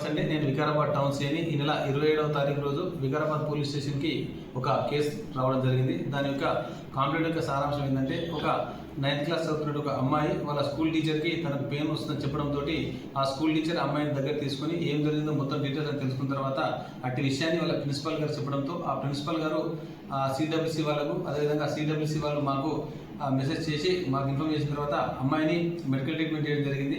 అండి. నేను వికారాబాద్ టౌన్ సిఐని. ఈ నెల 27వ తారీఖు రోజు వికారాబాద్ పోలీస్ స్టేషన్కి ఒక కేసు రావడం జరిగింది. దాని యొక్క కంప్లైంట్ యొక్క సారాంశం ఏంటంటే, ఒక 9th క్లాస్ చదువుతున్న ఒక అమ్మాయి వాళ్ళ స్కూల్ టీచర్కి తనకు పెయిన్ వస్తుందని చెప్పడంతో ఆ స్కూల్ టీచర్ అమ్మాయిని దగ్గర తీసుకుని ఏం జరిగిందో మొత్తం డీటెయిల్స్ అని తెలుసుకున్న తర్వాత అట్టి విషయాన్ని వాళ్ళ ప్రిన్సిపల్ గారు చెప్పడంతో ఆ ప్రిన్సిపల్ గారు సిడబ్ల్యూసీ వాళ్ళకు, అదేవిధంగా సిడబ్ల్యూసీ వాళ్ళు మాకు మెసేజ్ చేసి మాకు ఇన్ఫార్మ్ చేసిన తర్వాత అమ్మాయిని మెడికల్ ట్రీట్మెంట్ చేయడం జరిగింది.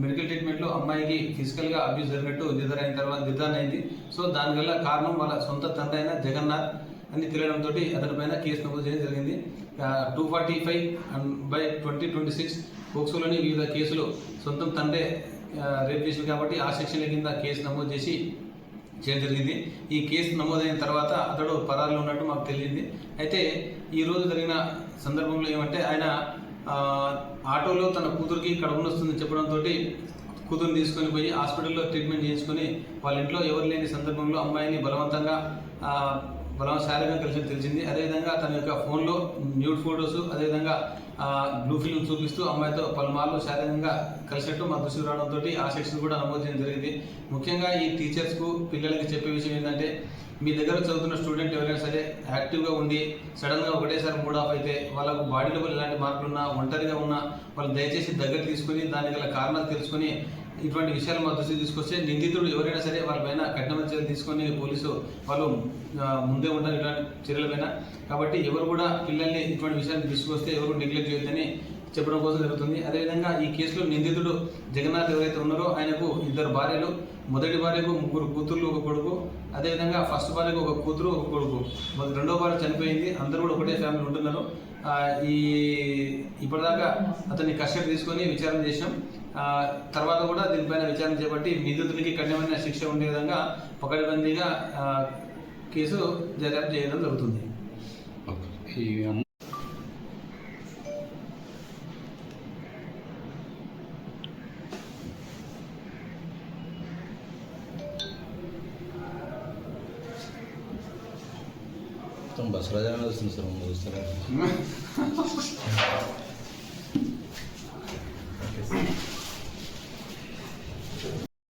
మెడికల్ ట్రీట్మెంట్లో అమ్మాయికి ఫిజికల్గా అబ్యూస్ జరిగినట్టు నిర్ధారణ అయింది. సో దానివల్ల కారణం వాళ్ళ సొంత తండ్రి అయిన జగన్నాథ్ అని తెలియడంతో అతని పైన కేసు నమోదు చేయడం జరిగింది. 245/2026 పోక్సోలోని వివిధ కేసులు సొంతం తండ్రి రేప్ చేసింది కాబట్టి ఆ సెక్షన్ల కింద కేసు నమోదు చేసి చేయడం జరిగింది. ఈ కేసు నమోదైన తర్వాత అతడు పరారులో ఉన్నట్టు మాకు తెలిసింది. అయితే ఈరోజు జరిగిన సందర్భంలో ఏమంటే, ఆయన ఆటోలో తన కూతురికి కడుపు నొస్తుందని చెప్పడంతో కూతురుని తీసుకొని పోయి హాస్పిటల్లో ట్రీట్మెంట్ చేయించుకొని వాళ్ళ ఇంట్లో ఎవరు లేని సందర్భంలో అమ్మాయిని బలవంతంగా శారీరకంగా కలిసి తెలిసింది. అదేవిధంగా తన యొక్క ఫోన్లో న్యూడ్ ఫొటోస్, అదేవిధంగా బ్లూ ఫిల్మ్ చూపిస్తూ అమ్మాయితో పలుమార్లు శారీరకంగా కలిసినట్టు మా దృష్టికి రావడంతో ఆ సెక్షన్ కూడా నమోదు చేయడం జరిగింది. ముఖ్యంగా ఈ టీచర్స్కు పిల్లలకి చెప్పే విషయం ఏంటంటే, మీ దగ్గర చదువుతున్న స్టూడెంట్ ఎవరైనా సరే యాక్టివ్గా ఉండి సడన్గా ఒకటేసారి మూడ్ ఆఫ్ అయితే, వాళ్ళకు బాడీలో ఎలాంటి మార్పులున్నా, ఒంటరిగా ఉన్నా వాళ్ళు దయచేసి దగ్గర తీసుకుని దానికి గల కారణాలు తెలుసుకొని ఇటువంటి విషయాలు మా దృష్టికి తీసుకొస్తే నిందితుడు ఎవరైనా సరే వాళ్ళపైన కఠినమైన చర్యలు తీసుకొని పోలీసు వాళ్ళు ముందే ఉంటారు ఇలాంటి చర్యలపైన. కాబట్టి ఎవరు కూడా పిల్లల్ని ఇటువంటి విషయాన్ని తీసుకొస్తే ఎవరు నెగ్లెక్ట్ చేయొద్దని చెప్పడం కోసం జరుగుతుంది. అదేవిధంగా ఈ కేసులో నిందితుడు జగన్నాథ్ ఎవరైతే ఉన్నారో ఆయనకు 2 భార్యలు, మొదటి భార్యకు 3 కూతుర్లు, 1 కొడుకు, అదేవిధంగా ఫస్ట్ భార్యకు 1 కూతురు, 1 కొడుకు. రెండో భార్య చనిపోయింది. అందరూ కూడా ఒకటే ఫ్యామిలీ ఉంటున్నారు. ఇప్పటిదాకా అతన్ని కస్టడీ తీసుకొని విచారణ చేసినాం. తర్వాత కూడా దీనిపైన విచారణ చేపట్టి నిందితునికి కఠినమైన శిక్ష ఉండే విధంగా పకడ్బందీగా కేసు దర్యాప్తు చేయడం జరుగుతుంది. బస్ రాజానే వస్తుంది సార్, చూస్తారా?